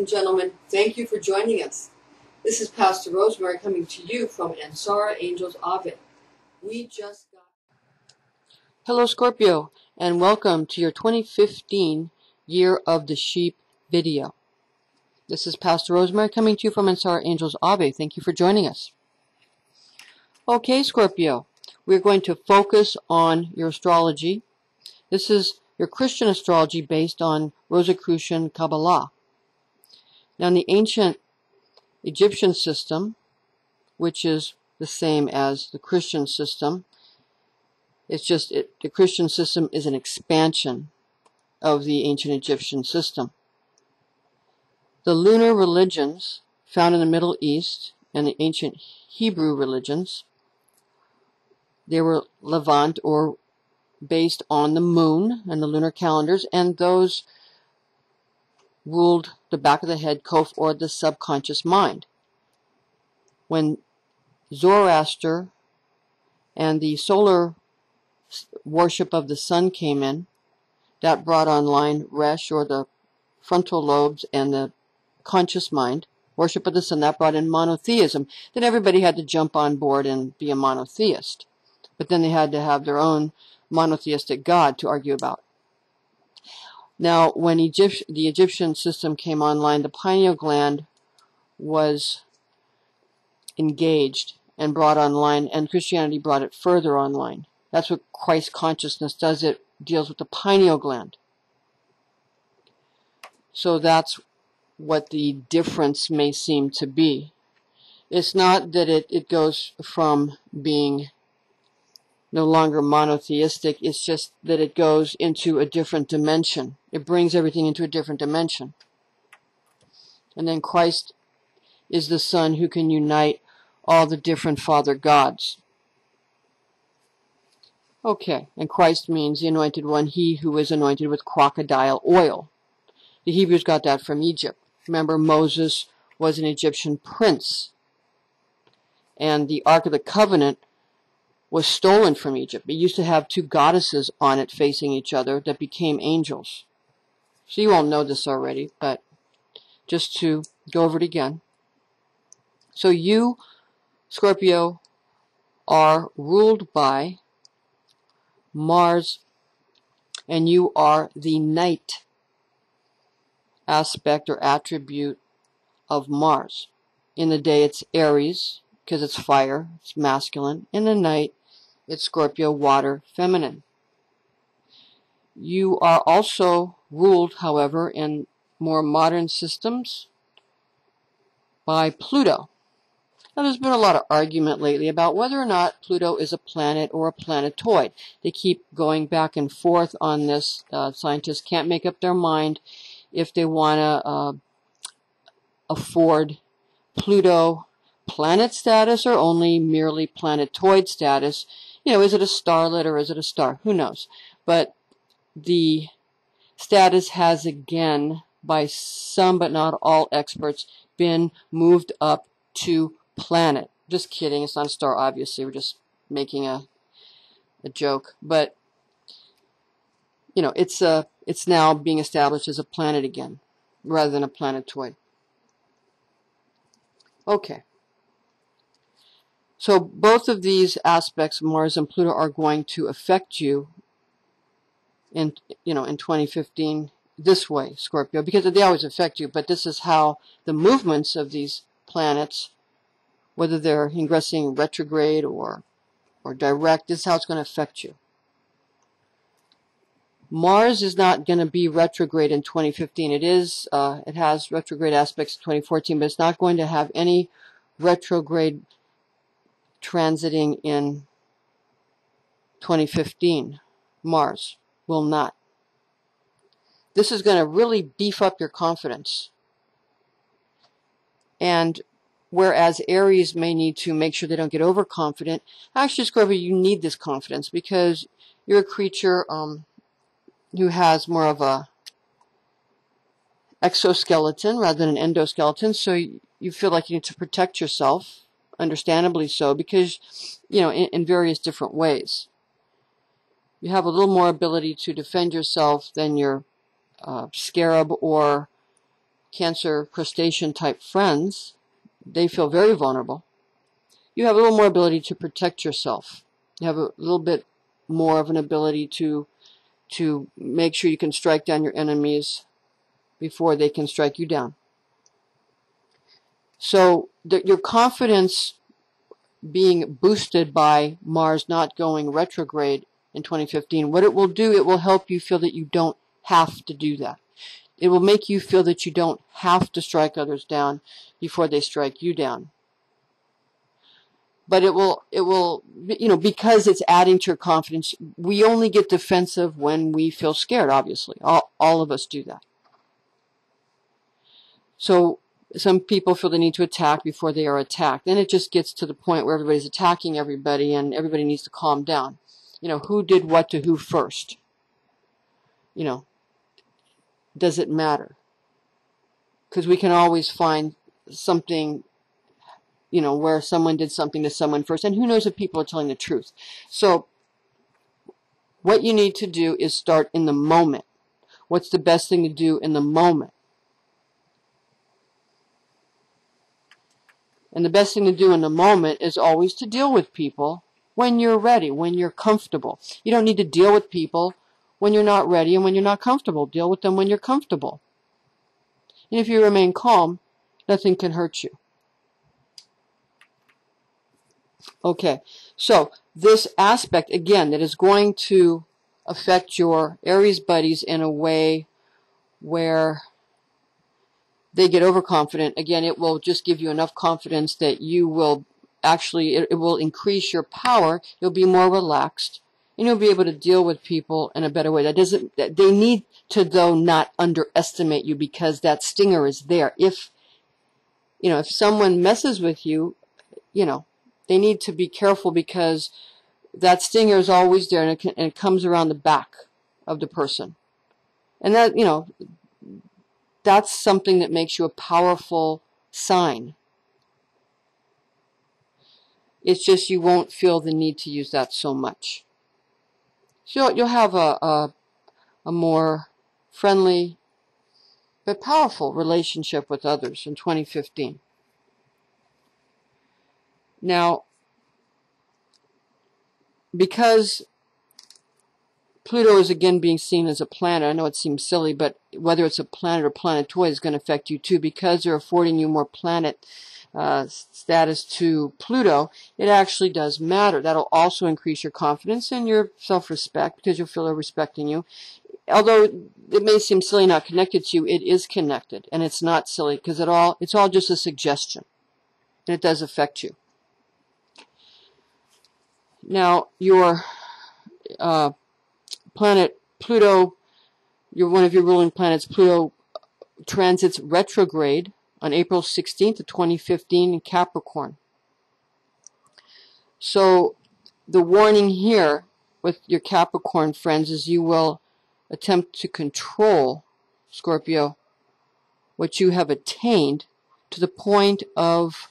gentlemen, thank you for joining us. This is Pastor Rosemary coming to you from Ansara Angels Ave. Hello Scorpio, and welcome to your 2015 Year of the Sheep video. This is Pastor Rosemary coming to you from Ansara Angels Ave. Thank you for joining us. Okay Scorpio, we're going to focus on your astrology. This is your Christian astrology based on Rosicrucian Kabbalah. Now in the ancient Egyptian system, which is the same as the Christian system, it's just the Christian system is an expansion of the ancient Egyptian system. The lunar religions found in the Middle East and the ancient Hebrew religions, they were Levant or based on the moon and the lunar calendars, and those ruled the back of the head, Kof, or the subconscious mind. When Zoroaster and the solar worship of the sun came in, that brought online Resh, or the frontal lobes, and the conscious mind, worship of the sun. That brought in monotheism. Then everybody had to jump on board and be a monotheist. But then they had to have their own monotheistic god to argue about. Now, when the Egyptian system came online, the pineal gland was engaged and brought online, and Christianity brought it further online. That's what Christ consciousness does. It deals with the pineal gland. So that's what the difference may seem to be. It's not that it goes from being no longer monotheistic, it's just that it goes into a different dimension. It brings everything into a different dimension. And then Christ is the Son who can unite all the different Father gods. Okay, and Christ means the Anointed One, he who is anointed with crocodile oil. The Hebrews got that from Egypt. Remember, Moses was an Egyptian prince, and the Ark of the Covenant was stolen from Egypt. It used to have two goddesses on it facing each other that became angels. So you all know this already, but just to go over it again. So you, Scorpio, are ruled by Mars, and you are the night aspect or attribute of Mars. In the day it's Aries, because it's fire, it's masculine. In the night, it's Scorpio, water, feminine. You are also ruled, however, in more modern systems by Pluto. Now, there's been a lot of argument lately about whether or not Pluto is a planet or a planetoid. They keep going back and forth on this. Scientists can't make up their mind if they want to afford Pluto planet status or only merely planetoid status. You know, is it a starlet or is it a star? Who knows? But the status has again, by some but not all experts, been moved up to planet. Just kidding, it's not a star, obviously. We're just making a joke. But, you know, it's now being established as a planet again, rather than a planetoid. Okay. So both of these aspects, Mars and Pluto, are going to affect you in 2015 this way, Scorpio, because they always affect you, but this is how the movements of these planets, whether they're ingressing retrograde or direct, this is how it's going to affect you. Mars is not going to be retrograde in 2015. It has retrograde aspects in 2014, but it's not going to have any retrograde transiting in 2015. Mars will not. This is going to really beef up your confidence. And whereas Aries may need to make sure they don't get overconfident, actually, Scorpio, you need this confidence because you're a creature who has more of a exoskeleton rather than an endoskeleton, so you feel like you need to protect yourself, understandably so, because, you know, in various different ways. You have a little more ability to defend yourself than your scarab or Cancer, crustacean type friends, they feel very vulnerable. You have a little more ability to protect yourself. You have a little bit more of an ability to make sure you can strike down your enemies before they can strike you down. So your confidence being boosted by Mars not going retrograde in 2015, what it will do, it will help you feel that you don't have to do that. It will make you feel that you don't have to strike others down before they strike you down. But it will, because it's adding to your confidence, we only get defensive when we feel scared, obviously. All of us do that. So some people feel the need to attack before they are attacked. Then it just gets to the point where everybody's attacking everybody and everybody needs to calm down. Who did what to who first? Does it matter? Because we can always find something, where someone did something to someone first. And who knows if people are telling the truth. So what you need to do is start in the moment. What's the best thing to do in the moment? And the best thing to do in the moment is always to deal with people when you're ready, when you're comfortable. You don't need to deal with people when you're not ready and when you're not comfortable. Deal with them when you're comfortable. And if you remain calm, nothing can hurt you. Okay, so this aspect, again, that is going to affect your Aries buddies in a way where they get overconfident. Again, it will just give you enough confidence that you will actually, it will increase your power. You'll be more relaxed, and you'll be able to deal with people in a better way. They need to, though, not underestimate you, because that stinger is there. If someone messes with you, they need to be careful, because that stinger is always there, and it comes around the back of the person. And that, that's something that makes you a powerful sign. It's just you won't feel the need to use that so much. So you'll have a more friendly but powerful relationship with others in 2015. Now, because Pluto is again being seen as a planet, I know it seems silly, but whether it's a planet or planetoid is going to affect you too, because they're affording you more planet status to Pluto. It actually does matter. That'll also increase your confidence and your self-respect, because you'll feel they're respecting you. Although it may seem silly, not connected to you, it is connected, and it's not silly, because it's all just a suggestion, and it does affect you. Now, your planet Pluto, one of your ruling planets, Pluto, transits retrograde on April 16th of 2015 in Capricorn. So the warning here with your Capricorn friends is you will attempt to control, Scorpio, what you have attained, to the point of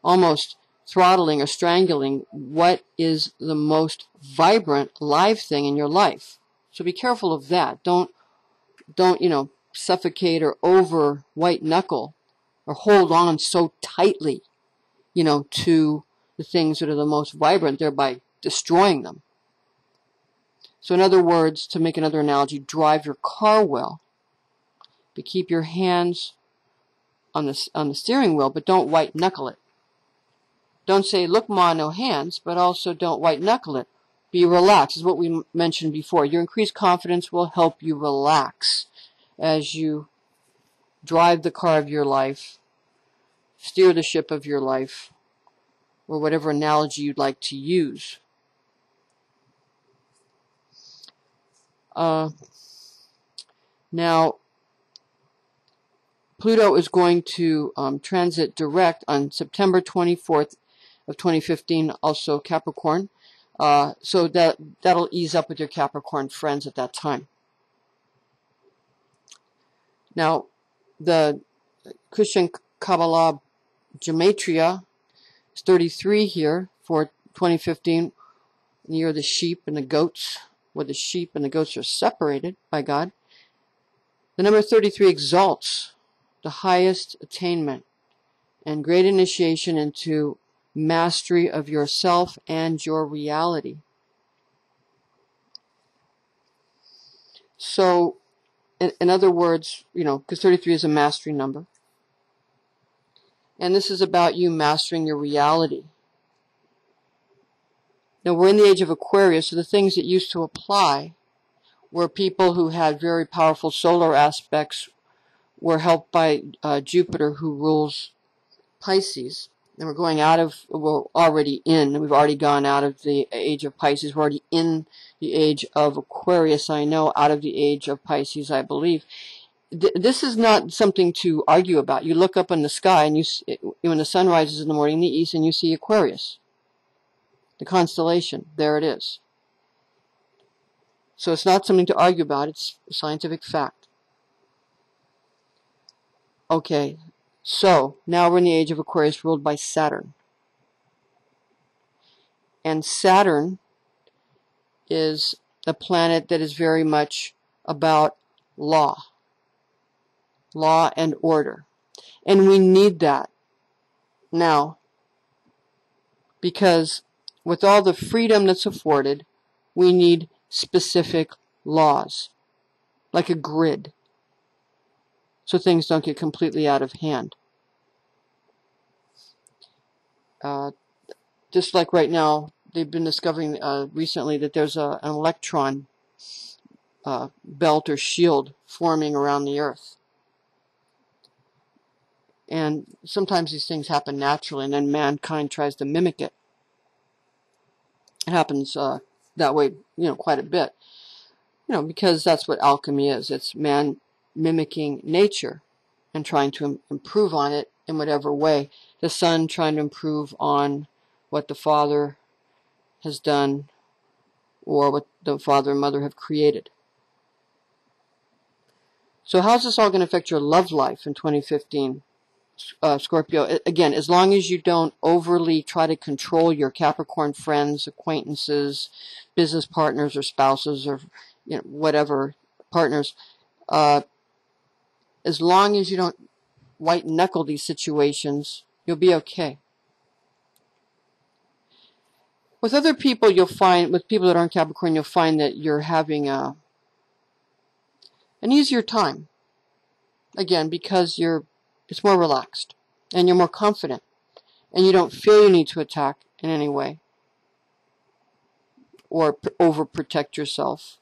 almost throttling or strangling what is the most vibrant live thing in your life. So be careful of that. Don't suffocate or over white knuckle or hold on so tightly, to the things that are the most vibrant, thereby destroying them. So in other words, to make another analogy, drive your car well, but keep your hands on the steering wheel, but don't white knuckle it. Don't say, look, Ma, no hands, but also don't white knuckle it. Be relaxed, is what we mentioned before. Your increased confidence will help you relax as you drive the car of your life, steer the ship of your life, or whatever analogy you'd like to use. Now, Pluto is going to transit direct on September 24th of 2015, also Capricorn. So that'll ease up with your Capricorn friends at that time. Now, the Christian Kabbalah Gematria is 33 here for 2015, the year of the sheep and the goats, where the sheep and the goats are separated by God. The number 33 exalts the highest attainment and great initiation into mastery of yourself and your reality. So, in other words, because 33 is a mastery number. And this is about you mastering your reality. Now, we're in the age of Aquarius, so the things that used to apply were people who had very powerful solar aspects were helped by Jupiter, who rules Pisces. And we're already in, we've already gone out of the age of Pisces. We're already in the age of Aquarius, I know, out of the age of Pisces, I believe. This is not something to argue about. You look up in the sky, and when the sun rises in the morning in the east, and you see Aquarius, the constellation. There it is. So it's not something to argue about. It's a scientific fact. Okay, so now we're in the age of Aquarius, ruled by Saturn. And Saturn is a planet that is very much about law and order. And we need that now, because with all the freedom that's afforded, we need specific laws, like a grid, so things don't get completely out of hand. Just like right now, they've been discovering recently that there's an electron belt or shield forming around the Earth. And sometimes these things happen naturally, and then mankind tries to mimic it. It happens that way, quite a bit. Because that's what alchemy is. It's man mimicking nature and trying to improve on it in whatever way. The son trying to improve on what the father has done or what the father and mother have created. So how's this all going to affect your love life in 2015? Scorpio, again, as long as you don't overly try to control your Capricorn friends, acquaintances, business partners, or spouses, or whatever partners, as long as you don't white knuckle these situations, you'll be okay. With other people, you'll find, with people that aren't Capricorn, you'll find that you're having an easier time. Again, because it's more relaxed, and you're more confident, and you don't feel you need to attack in any way or overprotect yourself,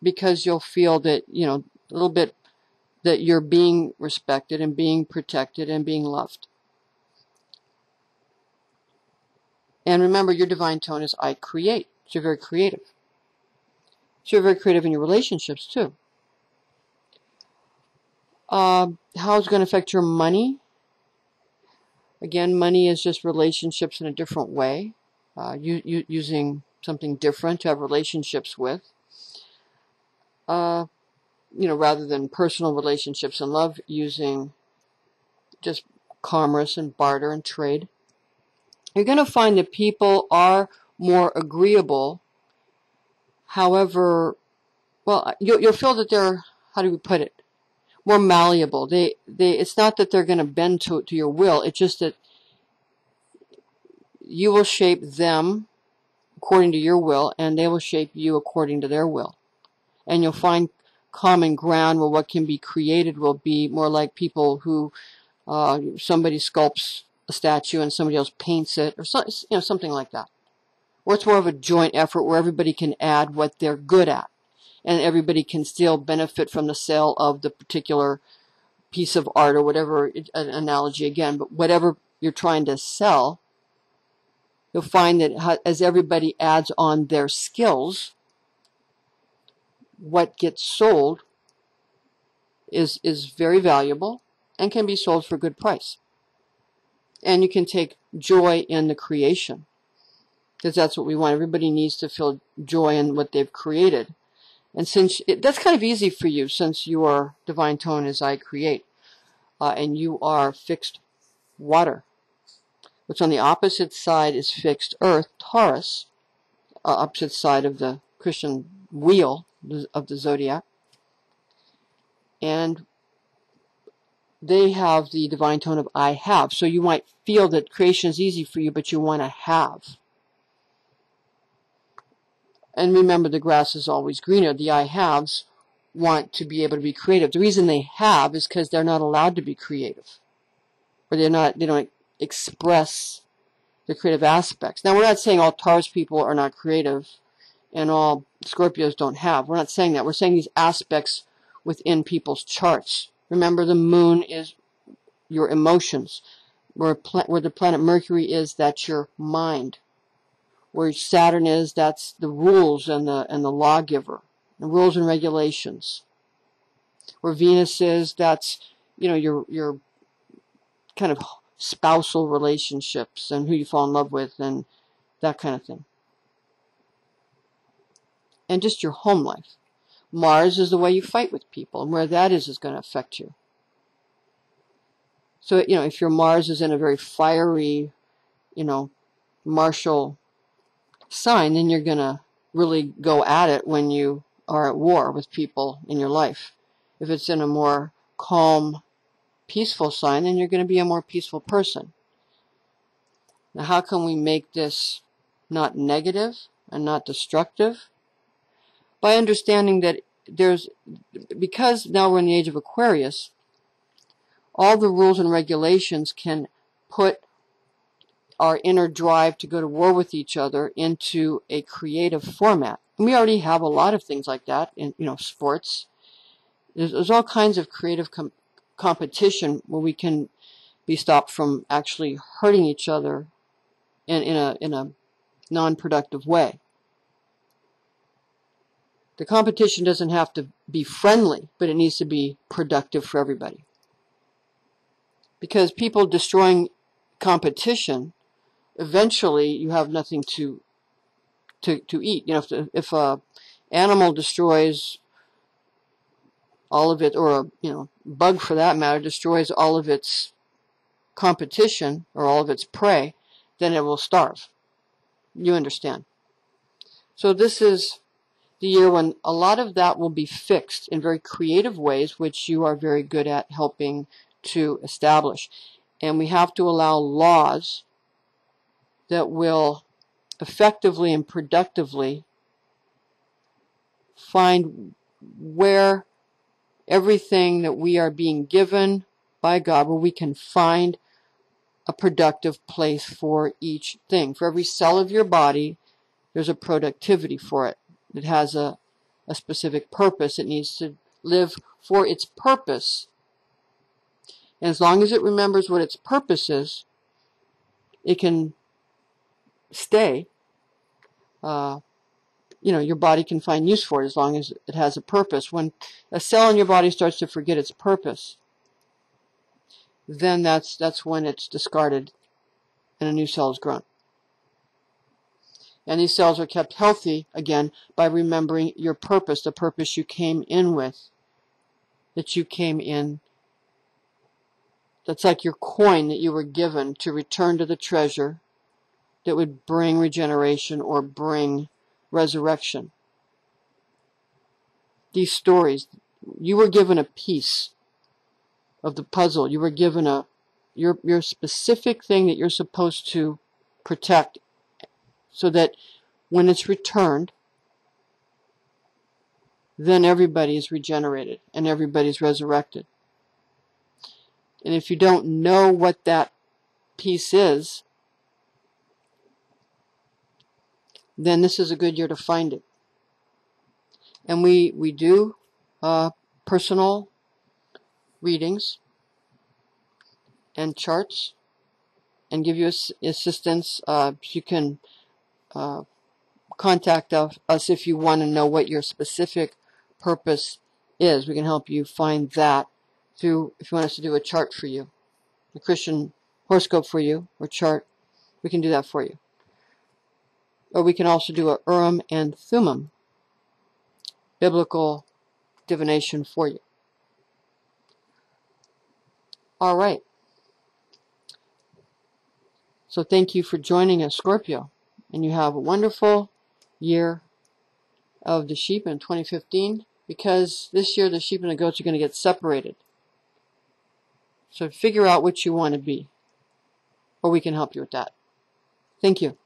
because you'll feel that, a little bit that you're being respected and being protected and being loved. And remember, your divine tone is I create. So you're very creative. So you're very creative in your relationships too. How it's going to affect your money? Again, money is just relationships in a different way. Using something different to have relationships with. Rather than personal relationships and love, using just commerce and barter and trade. You're going to find that people are more agreeable. However, you'll feel that they're, how do we put it, more malleable. It's not that they're going to bend to your will. It's just that you will shape them according to your will, and they will shape you according to their will. And you'll find common ground where what can be created will be more like people who somebody sculpts a statue and somebody else paints it, or something like that. Or it's more of a joint effort where everybody can add what they're good at, and everybody can still benefit from the sale of the particular piece of art or whatever, an analogy again, but whatever you're trying to sell, you'll find that as everybody adds on their skills, what gets sold is very valuable and can be sold for a good price. And you can take joy in the creation, because that's what we want. Everybody needs to feel joy in what they've created. And since that's kind of easy for you, since your divine tone is I create, and you are fixed water. What's on the opposite side is fixed earth, Taurus, opposite side of the Christian wheel of the Zodiac. And they have the divine tone of I have. So you might feel that creation is easy for you, but you want to have. And remember, the grass is always greener. The I haves want to be able to be creative. The reason they have is because they're not allowed to be creative. Or they don't express the creative aspects. Now, we're not saying all Taurus people are not creative and all Scorpios don't have. We're not saying that. We're saying these aspects within people's charts. Remember, the moon is your emotions. Where the planet Mercury is, that's your mind. Where Saturn is, that's the rules and the lawgiver, the rules and regulations. Where Venus is, that's your kind of spousal relationships and who you fall in love with and that kind of thing. And just your home life. Mars is the way you fight with people, and where that is going to affect you. So, if your Mars is in a very fiery, martial sign, then you're going to really go at it when you are at war with people in your life. If it's in a more calm, peaceful sign, then you're going to be a more peaceful person. Now, how can we make this not negative and not destructive? By understanding that because now we're in the age of Aquarius, all the rules and regulations can put our inner drive to go to war with each other into a creative format. And we already have a lot of things like that in sports. There's all kinds of creative competition where we can be stopped from actually hurting each other in a non-productive way. The competition doesn't have to be friendly, but it needs to be productive for everybody. Because people destroying competition, eventually you have nothing to eat. If a animal destroys all of it, or a bug for that matter destroys all of its competition or all of its prey, then it will starve. You understand? So this is the year when a lot of that will be fixed in very creative ways, which you are very good at helping to establish. And we have to allow laws that will effectively and productively find where everything that we are being given by God, where we can find a productive place for each thing. For every cell of your body, there's a productivity for it. It has a specific purpose. It needs to live for its purpose. And as long as it remembers what its purpose is, it can stay. Your body can find use for it as long as it has a purpose. When a cell in your body starts to forget its purpose, then that's when it's discarded and a new cell is grown. And these cells are kept healthy, again, by remembering your purpose, the purpose you came in with, that you came in. That's like your coin that you were given to return to the treasure that would bring regeneration or bring resurrection. These stories, you were given a piece of the puzzle. You were given your specific thing that you're supposed to protect, so that when it's returned, then everybody is regenerated and everybody's resurrected. And if you don't know what that piece is, then this is a good year to find it. And we do personal readings and charts and give you assistance. You can contact us if you want to know what your specific purpose is. We can help you find that through, if you want us to do a chart for you, a Christian horoscope for you, or chart, we can do that for you. Or we can also do a Urim and Thummim, biblical divination for you. All right. So thank you for joining us, Scorpio. And you have a wonderful year of the sheep in 2015, because this year the sheep and the goats are going to get separated. So figure out what you want to be, or we can help you with that. Thank you.